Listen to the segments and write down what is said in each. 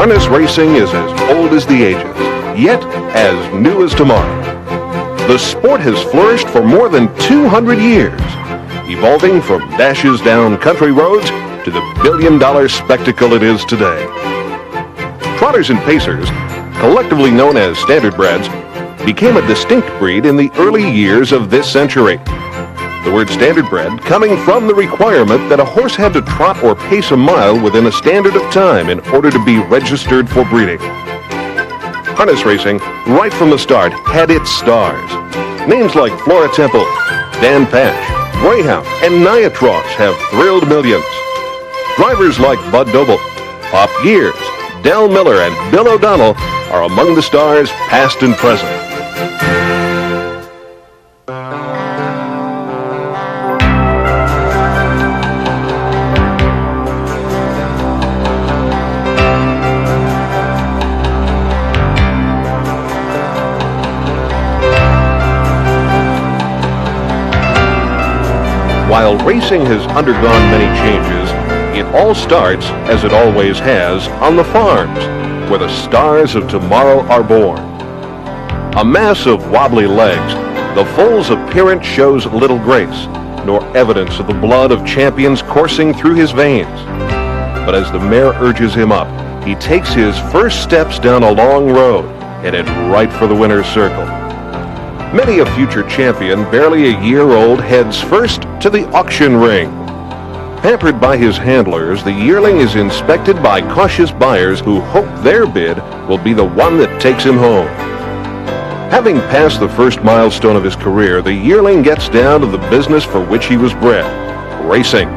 Harness racing is as old as the ages, yet as new as tomorrow. The sport has flourished for more than 200 years, evolving from dashes down country roads to the billion-dollar spectacle it is today. Trotters and Pacers, collectively known as standardbreds, became a distinct breed in the early years of this century. The word standardbred coming from the requirement that a horse had to trot or pace a mile within a standard of time in order to be registered for breeding. Harness racing, right from the start, had its stars. Names like Flora Temple, Dan Patch, Greyhound, and Niatross have thrilled millions. Drivers like Bud Doble, Pop Gears, Del Miller, and Bill O'Donnell are among the stars past and present. While racing has undergone many changes, it all starts, as it always has, on the farms, where the stars of tomorrow are born. A mass of wobbly legs, the foal's appearance shows little grace, nor evidence of the blood of champions coursing through his veins. But as the mare urges him up, he takes his first steps down a long road, headed right for the winner's circle. Many a future champion, barely a year old, heads first to the auction ring. Pampered by his handlers, the yearling is inspected by cautious buyers who hope their bid will be the one that takes him home. Having passed the first milestone of his career, the yearling gets down to the business for which he was bred, racing.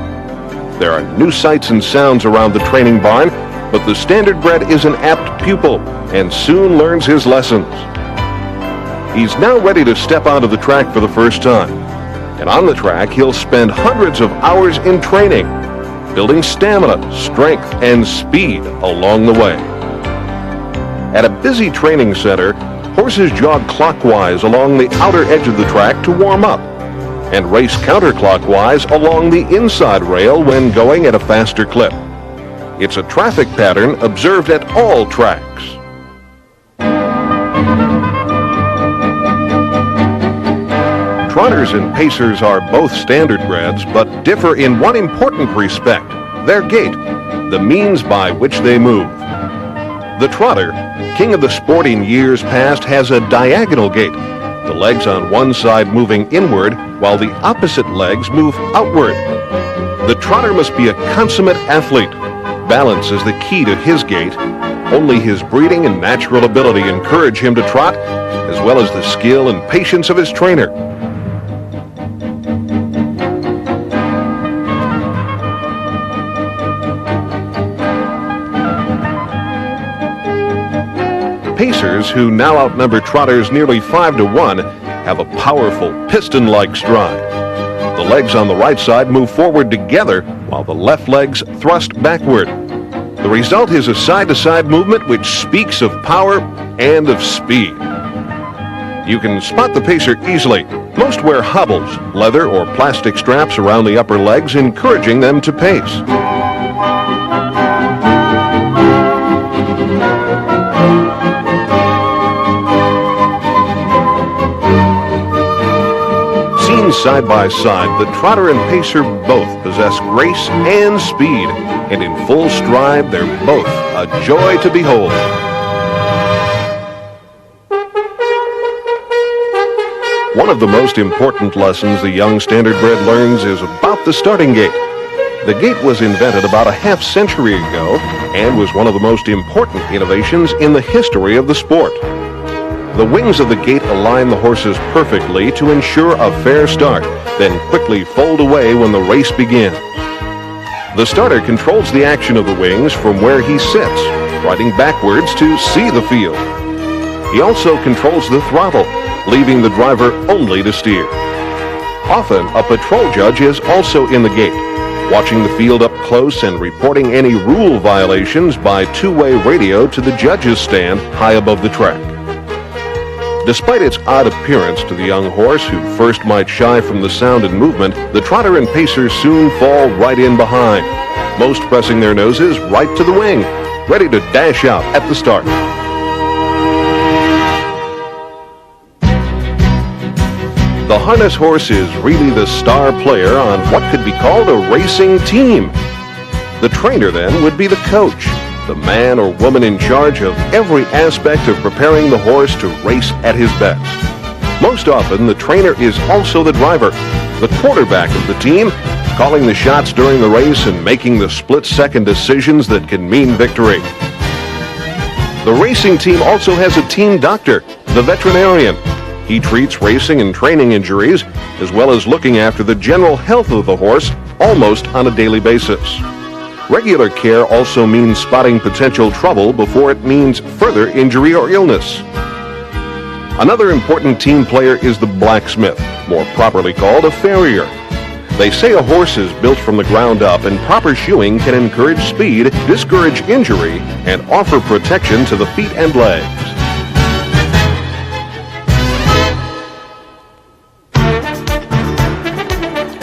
There are new sights and sounds around the training barn, but the standardbred is an apt pupil and soon learns his lessons. He's now ready to step onto the track for the first time. And on the track, he'll spend hundreds of hours in training, building stamina, strength, and speed along the way. At a busy training center, horses jog clockwise along the outer edge of the track to warm up, and race counterclockwise along the inside rail when going at a faster clip. It's a traffic pattern observed at all tracks. Trotters and Pacers are both standardbreds, but differ in one important respect: their gait, the means by which they move. The trotter, king of the sport in years past, has a diagonal gait, the legs on one side moving inward while the opposite legs move outward. The trotter must be a consummate athlete. Balance is the key to his gait. Only his breeding and natural ability encourage him to trot, as well as the skill and patience of his trainer. Pacers, who now outnumber trotters nearly 5-1, have a powerful piston-like stride. The legs on the right side move forward together while the left legs thrust backward. The result is a side-to-side movement which speaks of power and of speed. You can spot the pacer easily. Most wear hobbles, leather or plastic straps around the upper legs, encouraging them to pace. Seen side by side, the trotter and pacer both possess grace and speed, and in full stride, they're both a joy to behold. One of the most important lessons the young standardbred learns is about the starting gait. The gait was invented about a half-century ago and was one of the most important innovations in the history of the sport. The wings of the gate align the horses perfectly to ensure a fair start, then quickly fold away when the race begins. The starter controls the action of the wings from where he sits, riding backwards to see the field. He also controls the throttle, leaving the driver only to steer. Often, a patrol judge is also in the gate, watching the field up close and reporting any rule violations by two-way radio to the judge's stand high above the track. Despite its odd appearance to the young horse, who first might shy from the sound and movement, the trotter and pacer soon fall right in behind, most pressing their noses right to the wing, ready to dash out at the start. The harness horse is really the star player on what could be called a racing team. The trainer then would be the coach, the man or woman in charge of every aspect of preparing the horse to race at his best. Most often, the trainer is also the driver, the quarterback of the team, calling the shots during the race and making the split-second decisions that can mean victory. The racing team also has a team doctor, the veterinarian. He treats racing and training injuries, as well as looking after the general health of the horse almost on a daily basis. Regular care also means spotting potential trouble before it means further injury or illness. Another important team player is the blacksmith, more properly called a farrier. They say a horse is built from the ground up, and proper shoeing can encourage speed, discourage injury, and offer protection to the feet and legs.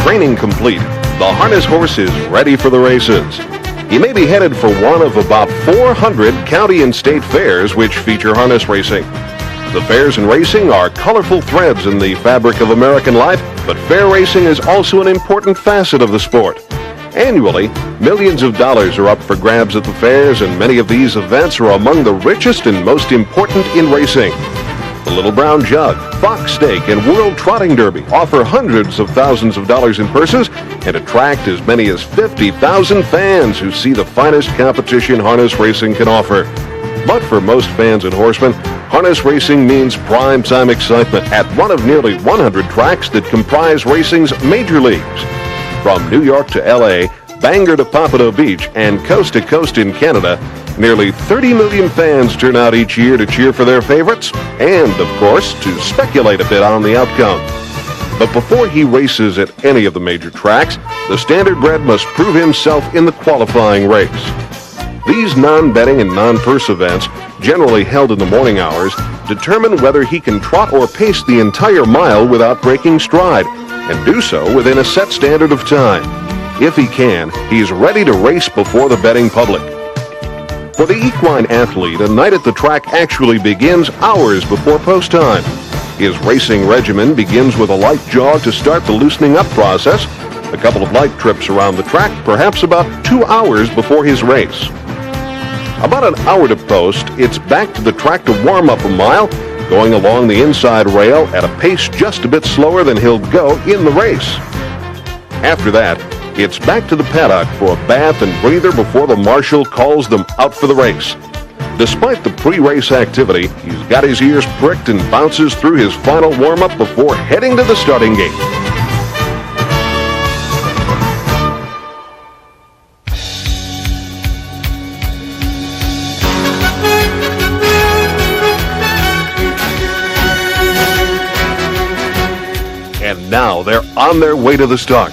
Training complete, the harness horse is ready for the races. He may be headed for one of about 400 county and state fairs which feature harness racing. The fairs and racing are colorful threads in the fabric of American life, but fair racing is also an important facet of the sport. Annually, millions of dollars are up for grabs at the fairs, and many of these events are among the richest and most important in racing. The Little Brown Jug, Fox Stake, and World Trotting Derby offer hundreds of thousands of dollars in purses and attract as many as 50,000 fans who see the finest competition harness racing can offer. But for most fans and horsemen, harness racing means prime-time excitement at one of nearly 100 tracks that comprise racing's major leagues. From New York to L.A., Bangor to Pompano Beach, and coast to coast in Canada, nearly 30 million fans turn out each year to cheer for their favorites and, of course, to speculate a bit on the outcome. But before he races at any of the major tracks, the standardbred must prove himself in the qualifying race. These non-betting and non-purse events, generally held in the morning hours, determine whether he can trot or pace the entire mile without breaking stride, and do so within a set standard of time. If he can, he's ready to race before the betting public. For the equine athlete, a night at the track actually begins hours before post time. His racing regimen begins with a light jog to start the loosening up process, a couple of light trips around the track, perhaps about 2 hours before his race. About an hour to post, it's back to the track to warm up a mile, going along the inside rail at a pace just a bit slower than he'll go in the race. After that, it's back to the paddock for a bath and breather before the marshal calls them out for the race. Despite the pre-race activity, he's got his ears pricked and bounces through his final warm-up before heading to the starting gate. And now they're on their way to the start.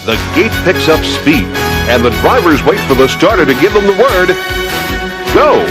The gate picks up speed, and the drivers wait for the starter to give them the word, go!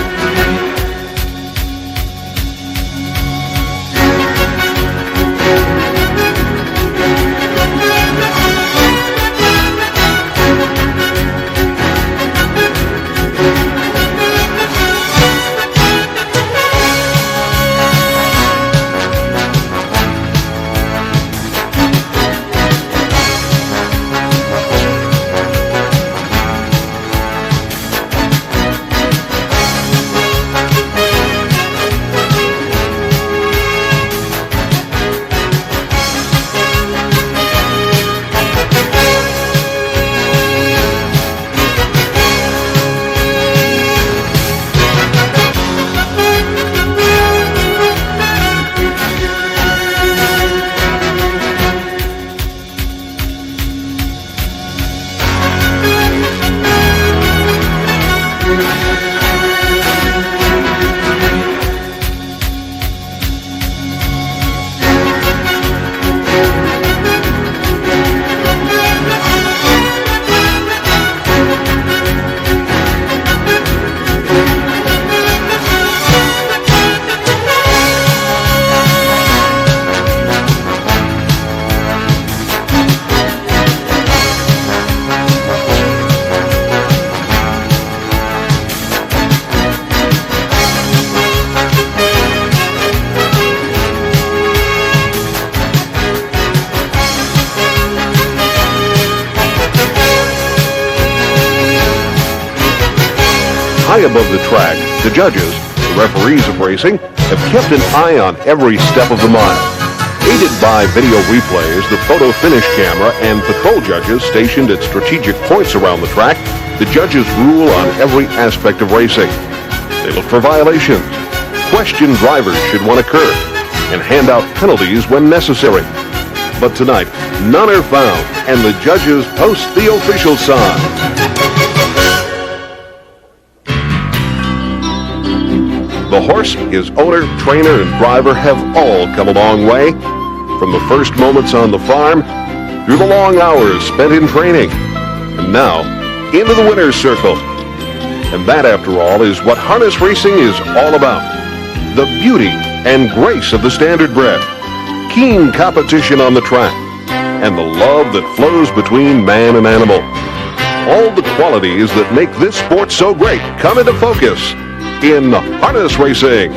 High above the track, the judges, the referees of racing, have kept an eye on every step of the mile. Aided by video replays, the photo finish camera, and patrol judges stationed at strategic points around the track, the judges rule on every aspect of racing. They look for violations, question drivers should one occur, and hand out penalties when necessary. But tonight, none are found, and the judges post the official sign. The horse, his owner, trainer, and driver have all come a long way. From the first moments on the farm, through the long hours spent in training, and now into the winner's circle. And that, after all, is what harness racing is all about. The beauty and grace of the standardbred, keen competition on the track, and the love that flows between man and animal. All the qualities that make this sport so great come into focus in harness racing.